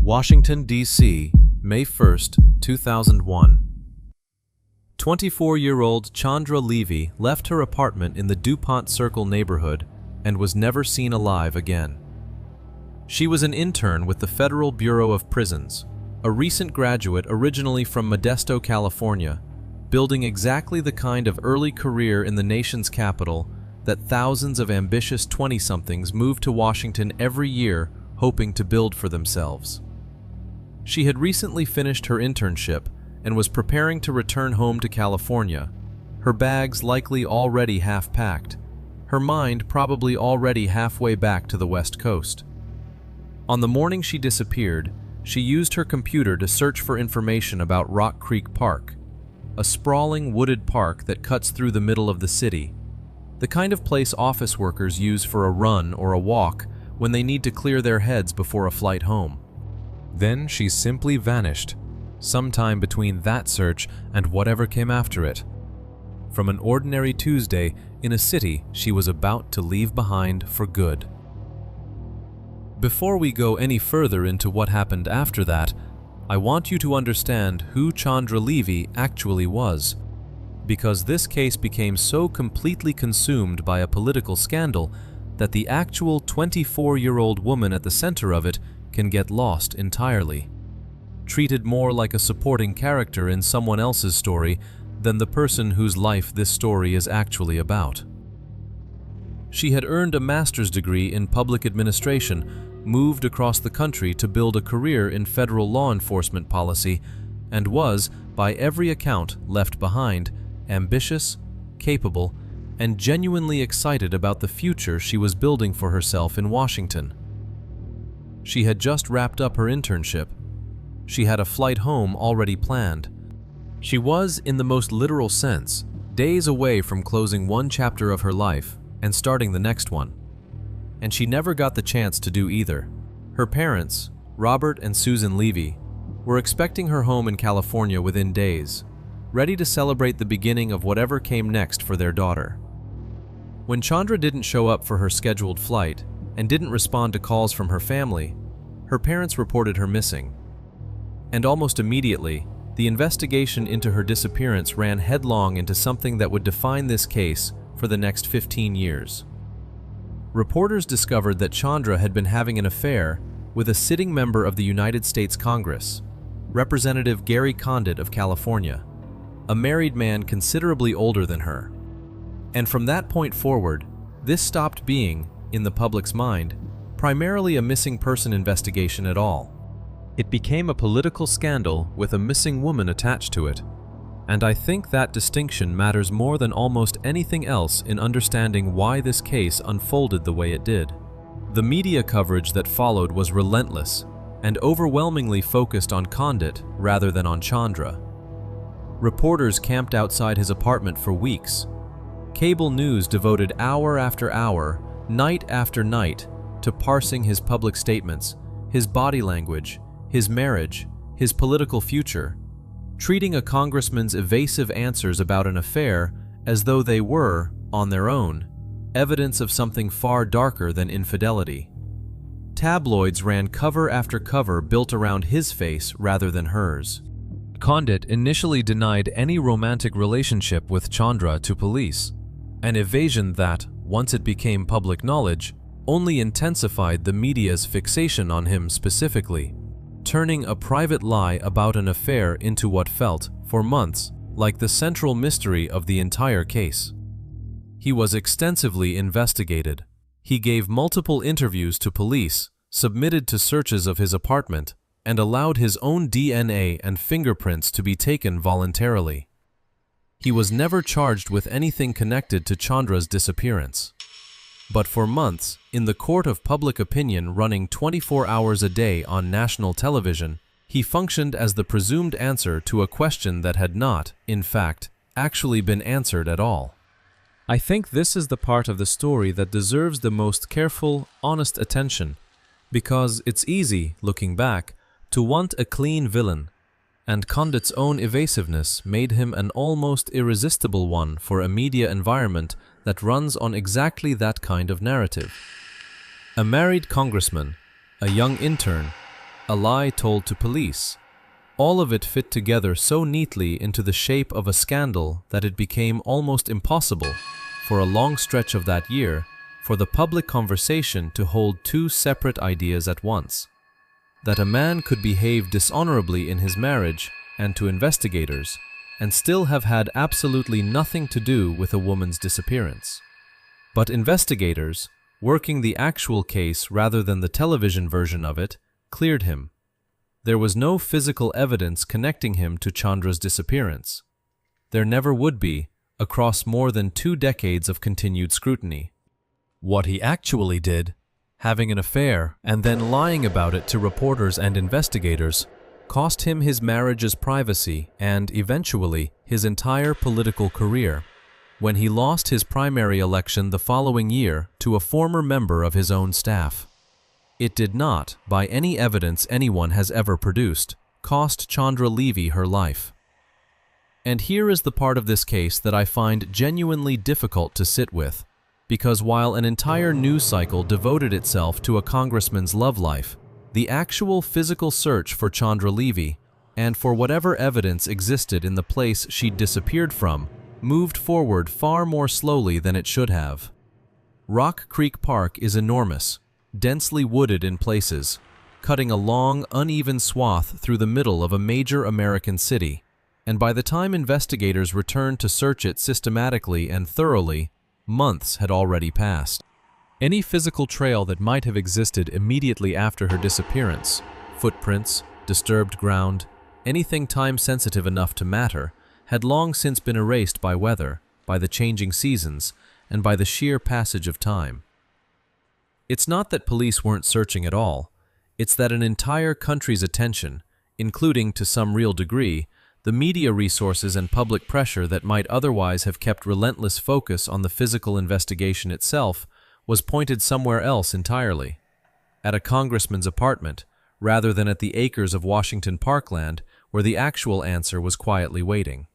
Washington, D.C., May 1st, 2001. 24-year-old Chandra Levy left her apartment in the DuPont Circle neighborhood and was never seen alive again. She was an intern with the Federal Bureau of Prisons, a recent graduate originally from Modesto, California, building exactly the kind of early career in the nation's capital that thousands of ambitious 20-somethings move to Washington every year hoping to build for themselves. She had recently finished her internship and was preparing to return home to California, her bags likely already half-packed, her mind probably already halfway back to the West Coast. On the morning she disappeared, she used her computer to search for information about Rock Creek Park, a sprawling wooded park that cuts through the middle of the city, the kind of place office workers use for a run or a walk when they need to clear their heads before a flight home. Then she simply vanished, sometime between that search and whatever came after it. From an ordinary Tuesday in a city she was about to leave behind for good. Before we go any further into what happened after that, I want you to understand who Chandra Levy actually was, because this case became so completely consumed by a political scandal that the actual 24-year-old woman at the center of it can get lost entirely, treated more like a supporting character in someone else's story than the person whose life this story is actually about. She had earned a master's degree in public administration, moved across the country to build a career in federal law enforcement policy, and was, by every account, left behind, ambitious, capable, and genuinely excited about the future she was building for herself in Washington. She had just wrapped up her internship. She had a flight home already planned. She was, in the most literal sense, days away from closing one chapter of her life and starting the next one. And she never got the chance to do either. Her parents, Robert and Susan Levy, were expecting her home in California within days, ready to celebrate the beginning of whatever came next for their daughter. When Chandra didn't show up for her scheduled flight and didn't respond to calls from her family, her parents reported her missing. And almost immediately, the investigation into her disappearance ran headlong into something that would define this case for the next 15 years. Reporters discovered that Chandra had been having an affair with a sitting member of the United States Congress, Representative Gary Condit of California, a married man considerably older than her. And from that point forward, this stopped being, in the public's mind, primarily a missing person investigation at all. It became a political scandal with a missing woman attached to it. And I think that distinction matters more than almost anything else in understanding why this case unfolded the way it did. The media coverage that followed was relentless and overwhelmingly focused on Condit rather than on Chandra. Reporters camped outside his apartment for weeks. Cable news devoted hour after hour, night after night, to parsing his public statements, his body language, his marriage, his political future, treating a congressman's evasive answers about an affair as though they were, on their own, evidence of something far darker than infidelity. Tabloids ran cover after cover built around his face rather than hers. Condit initially denied any romantic relationship with Chandra to police, an evasion that, once it became public knowledge, only intensified the media's fixation on him specifically, turning a private lie about an affair into what felt, for months, like the central mystery of the entire case. He was extensively investigated. He gave multiple interviews to police, submitted to searches of his apartment, and allowed his own DNA and fingerprints to be taken voluntarily. He was never charged with anything connected to Chandra's disappearance. But for months, in the court of public opinion running 24 hours a day on national television, he functioned as the presumed answer to a question that had not, in fact, actually been answered at all. I think this is the part of the story that deserves the most careful, honest attention, because it's easy, looking back, to want a clean villain, and Condit's own evasiveness made him an almost irresistible one for a media environment that runs on exactly that kind of narrative. A married congressman, a young intern, a lie told to police. All of it fit together so neatly into the shape of a scandal that it became almost impossible, for a long stretch of that year, for the public conversation to hold two separate ideas at once. That a man could behave dishonorably in his marriage, and to investigators, and still have had absolutely nothing to do with a woman's disappearance. But investigators, working the actual case rather than the television version of it, cleared him. There was no physical evidence connecting him to Chandra's disappearance. There never would be, across more than 2 decades of continued scrutiny. What he actually did, having an affair and then lying about it to reporters and investigators, cost him his marriage's privacy and, eventually, his entire political career, when he lost his primary election the following year to a former member of his own staff. It did not, by any evidence anyone has ever produced, cost Chandra Levy her life. And here is the part of this case that I find genuinely difficult to sit with, because while an entire news cycle devoted itself to a congressman's love life, the actual physical search for Chandra Levy, and for whatever evidence existed in the place she'd disappeared from, moved forward far more slowly than it should have. Rock Creek Park is enormous, densely wooded in places, cutting a long, uneven swath through the middle of a major American city, and by the time investigators returned to search it systematically and thoroughly, months had already passed. Any physical trail that might have existed immediately after her disappearance, footprints, disturbed ground, anything time-sensitive enough to matter, had long since been erased by weather, by the changing seasons, and by the sheer passage of time. It's not that police weren't searching at all, it's that an entire country's attention, including, to some real degree, the media resources and public pressure that might otherwise have kept relentless focus on the physical investigation itself, was pointed somewhere else entirely, at a congressman's apartment, rather than at the acres of Washington parkland where the actual answer was quietly waiting.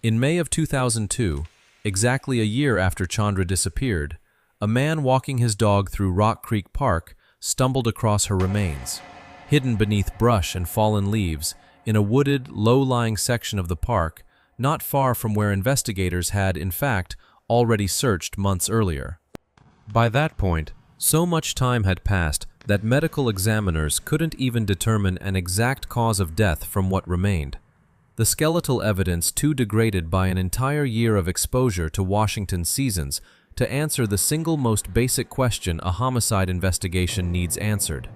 In May of 2002, exactly a year after Chandra disappeared, a man walking his dog through Rock Creek Park stumbled across her remains, hidden beneath brush and fallen leaves, in a wooded, low-lying section of the park, not far from where investigators had, in fact, already searched months earlier. By that point, so much time had passed that medical examiners couldn't even determine an exact cause of death from what remained. The skeletal evidence too degraded by an entire year of exposure to Washington seasons to answer the single most basic question a homicide investigation needs answered.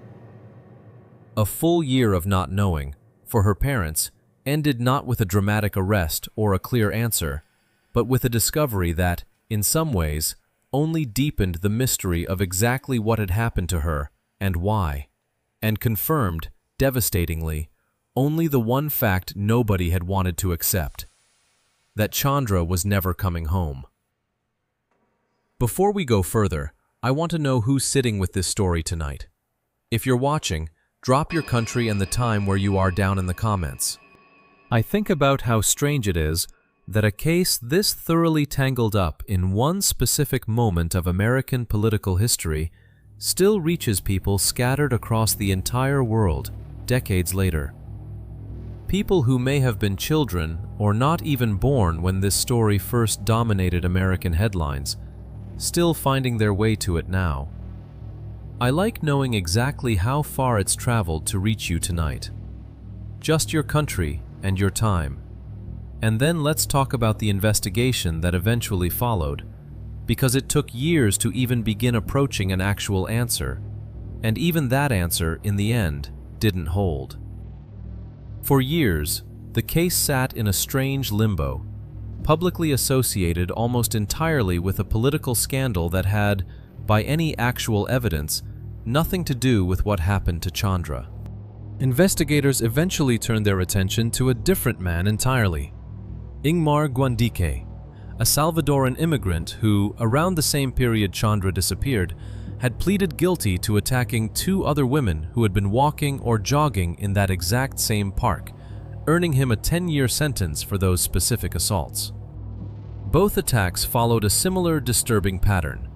A full year of not knowing, for her parents, ended not with a dramatic arrest or a clear answer, but with a discovery that, in some ways, only deepened the mystery of exactly what had happened to her and why, and confirmed, devastatingly, only the one fact nobody had wanted to accept: that Chandra was never coming home. Before we go further, I want to know who's sitting with this story tonight. If you're watching, drop your country and the time where you are down in the comments. I think about how strange it is that a case this thoroughly tangled up in one specific moment of American political history still reaches people scattered across the entire world decades later. People who may have been children or not even born when this story first dominated American headlines, still finding their way to it now. I like knowing exactly how far it's traveled to reach you tonight. Just your country and your time. And then let's talk about the investigation that eventually followed, because it took years to even begin approaching an actual answer, and even that answer, in the end, didn't hold. For years, the case sat in a strange limbo, publicly associated almost entirely with a political scandal that had, by any actual evidence, nothing to do with what happened to Chandra. Investigators eventually turned their attention to a different man entirely. Ingmar Guandique, a Salvadoran immigrant who, around the same period Chandra disappeared, had pleaded guilty to attacking 2 other women who had been walking or jogging in that exact same park, earning him a 10-year sentence for those specific assaults. Both attacks followed a similar disturbing pattern.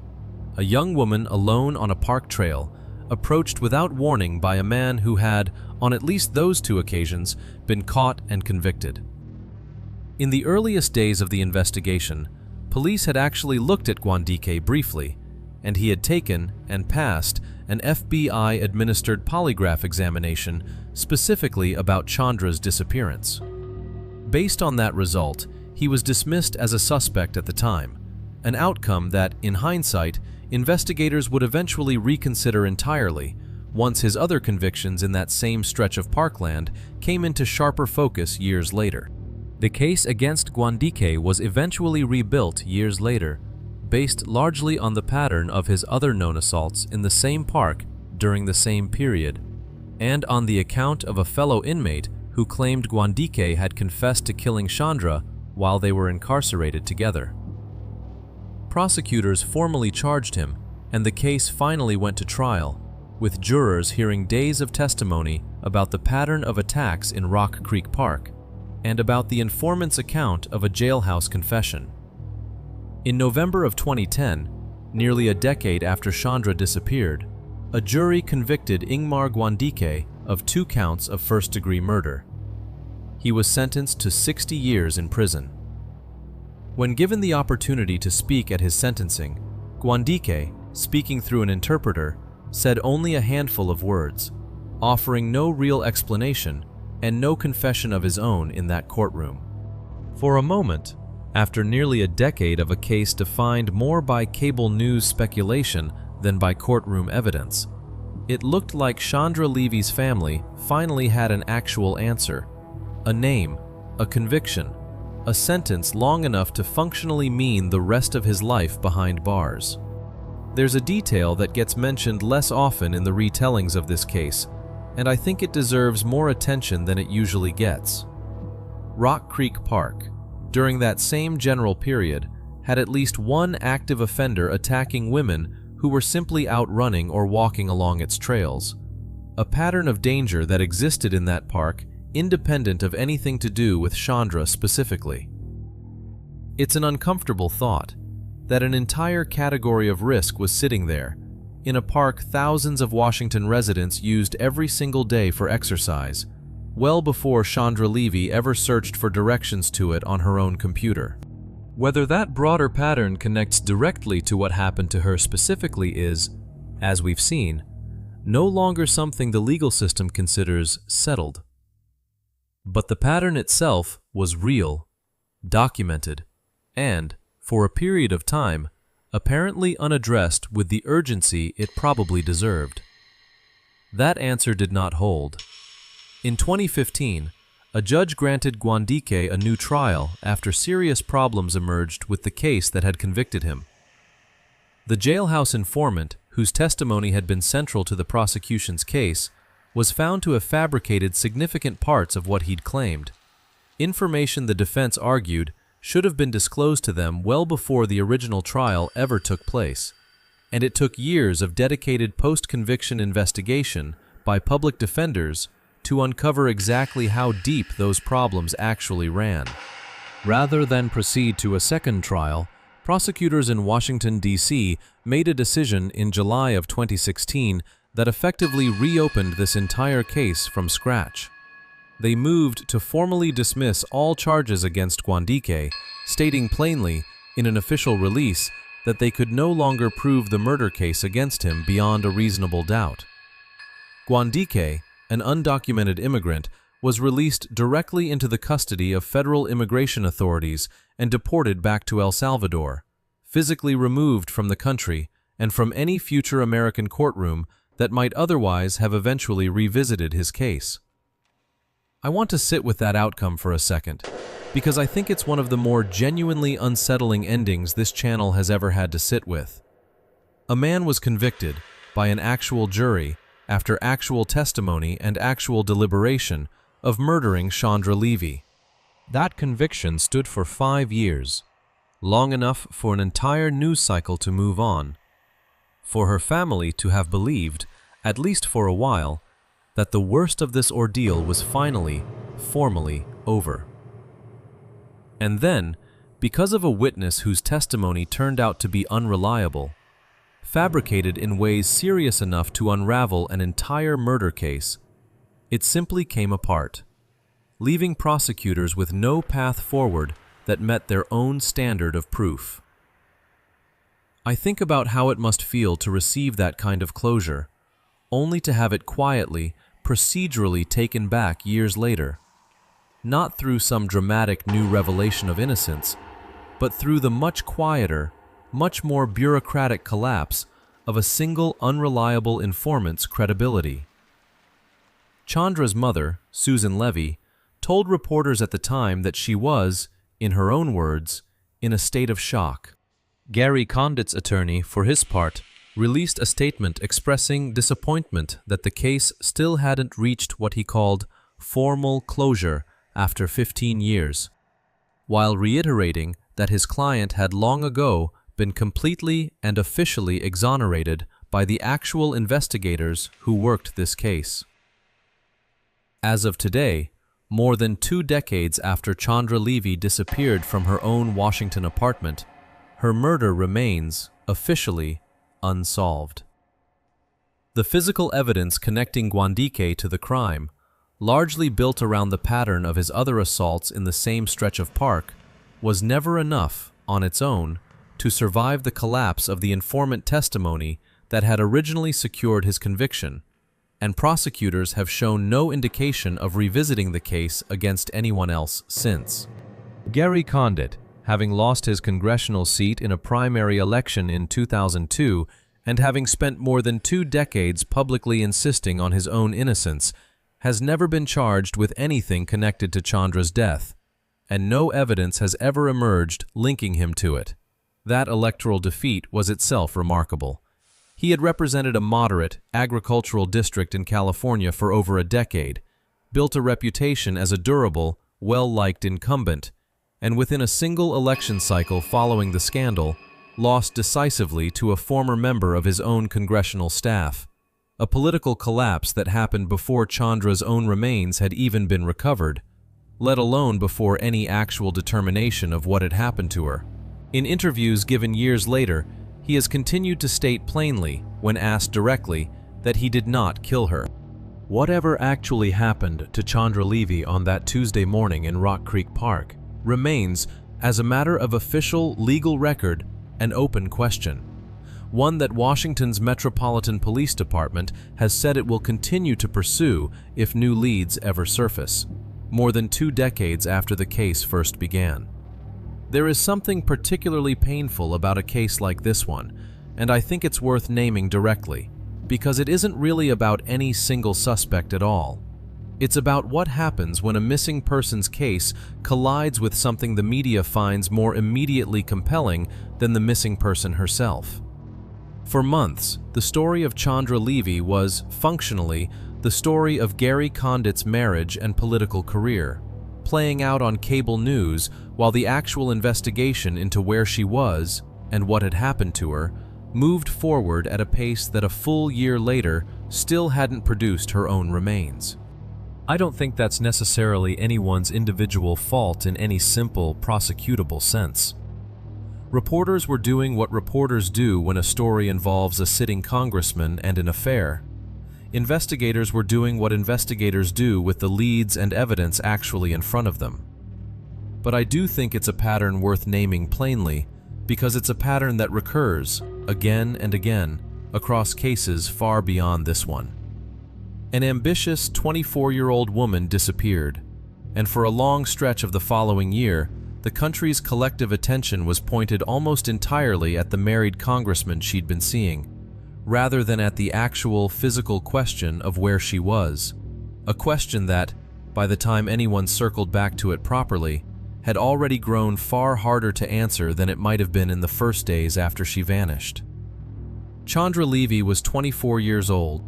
A young woman alone on a park trail, approached without warning by a man who had, on at least those 2 occasions, been caught and convicted. In the earliest days of the investigation, police had actually looked at Gwandike briefly, and he had taken and passed an FBI-administered polygraph examination specifically about Chandra's disappearance. Based on that result, he was dismissed as a suspect at the time, an outcome that, in hindsight, investigators would eventually reconsider entirely once his other convictions in that same stretch of parkland came into sharper focus years later. The case against Gwandike was eventually rebuilt years later, based largely on the pattern of his other known assaults in the same park during the same period, and on the account of a fellow inmate who claimed Gwandike had confessed to killing Chandra while they were incarcerated together. Prosecutors formally charged him, and the case finally went to trial, with jurors hearing days of testimony about the pattern of attacks in Rock Creek Park, and about the informant's account of a jailhouse confession. In November of 2010, nearly a decade after Chandra disappeared, a jury convicted Ingmar Gwandike of 2 counts of first-degree murder. He was sentenced to 60 years in prison. When given the opportunity to speak at his sentencing, Gwandike, speaking through an interpreter, said only a handful of words, offering no real explanation and no confession of his own in that courtroom. For a moment, after nearly a decade of a case defined more by cable news speculation than by courtroom evidence, it looked like Chandra Levy's family finally had an actual answer, a name, a conviction, a sentence long enough to functionally mean the rest of his life behind bars. There's a detail that gets mentioned less often in the retellings of this case, and I think it deserves more attention than it usually gets. Rock Creek Park, during that same general period, had at least one active offender attacking women who were simply out running or walking along its trails, a pattern of danger that existed in that park independent of anything to do with Chandra specifically. It's an uncomfortable thought that an entire category of risk was sitting there, in a park thousands of Washington residents used every single day for exercise, well before Chandra Levy ever searched for directions to it on her own computer. Whether that broader pattern connects directly to what happened to her specifically is, as we've seen, no longer something the legal system considers settled. But the pattern itself was real, documented, and, for a period of time, apparently unaddressed with the urgency it probably deserved. That answer did not hold. In 2015, a judge granted Gwandike a new trial after serious problems emerged with the case that had convicted him. The jailhouse informant, whose testimony had been central to the prosecution's case, was found to have fabricated significant parts of what he'd claimed. Information the defense argued should have been disclosed to them well before the original trial ever took place, and it took years of dedicated post-conviction investigation by public defenders to uncover exactly how deep those problems actually ran. Rather than proceed to a second trial, prosecutors in Washington, D.C. made a decision in July of 2016 that effectively reopened this entire case from scratch. They moved to formally dismiss all charges against Gwandike, stating plainly in an official release that they could no longer prove the murder case against him beyond a reasonable doubt. Gwandike, an undocumented immigrant, was released directly into the custody of federal immigration authorities and deported back to El Salvador, physically removed from the country and from any future American courtroom that might otherwise have eventually revisited his case. I want to sit with that outcome for a second, because I think it's one of the more genuinely unsettling endings this channel has ever had to sit with. A man was convicted by an actual jury after actual testimony and actual deliberation of murdering Chandra Levy. That conviction stood for 5 years, long enough for an entire news cycle to move on, for her family to have believed, at least for a while, that the worst of this ordeal was finally, formally over. And then, because of a witness whose testimony turned out to be unreliable, fabricated in ways serious enough to unravel an entire murder case. It simply came apart, leaving prosecutors with no path forward that met their own standard of proof. I think about how it must feel to receive that kind of closure, only to have it quietly, procedurally taken back years later. Not through some dramatic new revelation of innocence, but through the much quieter, much more bureaucratic collapse of a single unreliable informant's credibility. Chandra's mother, Susan Levy, told reporters at the time that she was, in her own words, in a state of shock. Gary Condit's attorney, for his part, released a statement expressing disappointment that the case still hadn't reached what he called formal closure after 15 years, while reiterating that his client had long ago been completely and officially exonerated by the actual investigators who worked this case. As of today, more than 2 decades after Chandra Levy disappeared from her own Washington apartment, her murder remains, officially, unsolved. The physical evidence connecting Gwandike to the crime, largely built around the pattern of his other assaults in the same stretch of park, was never enough, on its own, to survive the collapse of the informant testimony that had originally secured his conviction, and prosecutors have shown no indication of revisiting the case against anyone else since. Gary Condit, having lost his congressional seat in a primary election in 2002 and having spent more than 2 decades publicly insisting on his own innocence, has never been charged with anything connected to Chandra's death, and no evidence has ever emerged linking him to it. That electoral defeat was itself remarkable. He had represented a moderate, agricultural district in California for over a decade, built a reputation as a durable, well-liked incumbent, and within a single election cycle following the scandal, lost decisively to a former member of his own congressional staff. A political collapse that happened before Chandra's own remains had even been recovered, let alone before any actual determination of what had happened to her. In interviews given years later, he has continued to state plainly, when asked directly, that he did not kill her. Whatever actually happened to Chandra Levy on that Tuesday morning in Rock Creek Park remains, as a matter of official legal record, an open question. One that Washington's Metropolitan Police Department has said it will continue to pursue if new leads ever surface, more than 2 decades after the case first began. There is something particularly painful about a case like this one, and I think it's worth naming directly, because it isn't really about any single suspect at all. It's about what happens when a missing persons case collides with something the media finds more immediately compelling than the missing person herself. For months, the story of Chandra Levy was, functionally, the story of Gary Condit's marriage and political career, playing out on cable news while the actual investigation into where she was and what had happened to her moved forward at a pace that a full year later still hadn't produced her own remains. I don't think that's necessarily anyone's individual fault in any simple, prosecutable sense. Reporters were doing what reporters do when a story involves a sitting congressman and an affair. Investigators were doing what investigators do with the leads and evidence actually in front of them. But I do think it's a pattern worth naming plainly, because it's a pattern that recurs, again and again, across cases far beyond this one. An ambitious 24-year-old woman disappeared, and for a long stretch of the following year, the country's collective attention was pointed almost entirely at the married congressman she'd been seeing, rather than at the actual physical question of where she was, a question that, by the time anyone circled back to it properly, had already grown far harder to answer than it might have been in the first days after she vanished. Chandra Levy was 24 years old.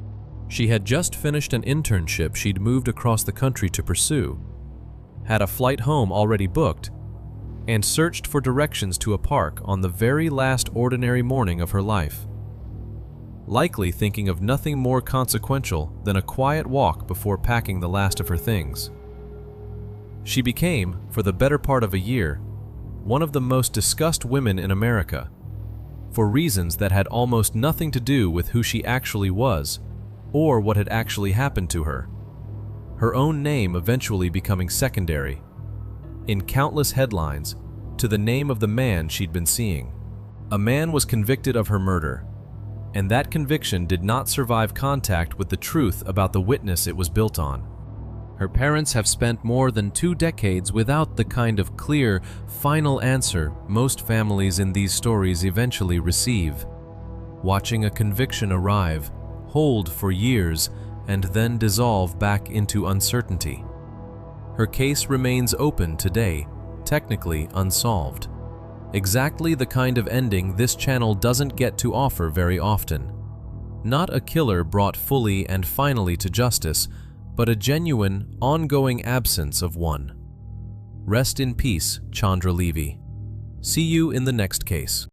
She had just finished an internship she'd moved across the country to pursue, had a flight home already booked, and searched for directions to a park on the very last ordinary morning of her life, likely thinking of nothing more consequential than a quiet walk before packing the last of her things. She became, for the better part of a year, one of the most discussed women in America, for reasons that had almost nothing to do with who she actually was or what had actually happened to her. Her own name eventually becoming secondary, in countless headlines, to the name of the man she'd been seeing. A man was convicted of her murder, and that conviction did not survive contact with the truth about the witness it was built on. Her parents have spent more than 2 decades without the kind of clear, final answer most families in these stories eventually receive, watching a conviction arrive, hold for years, and then dissolve back into uncertainty. Her case remains open today, technically unsolved. Exactly the kind of ending this channel doesn't get to offer very often. Not a killer brought fully and finally to justice, but a genuine, ongoing absence of one. Rest in peace, Chandra Levy. See you in the next case.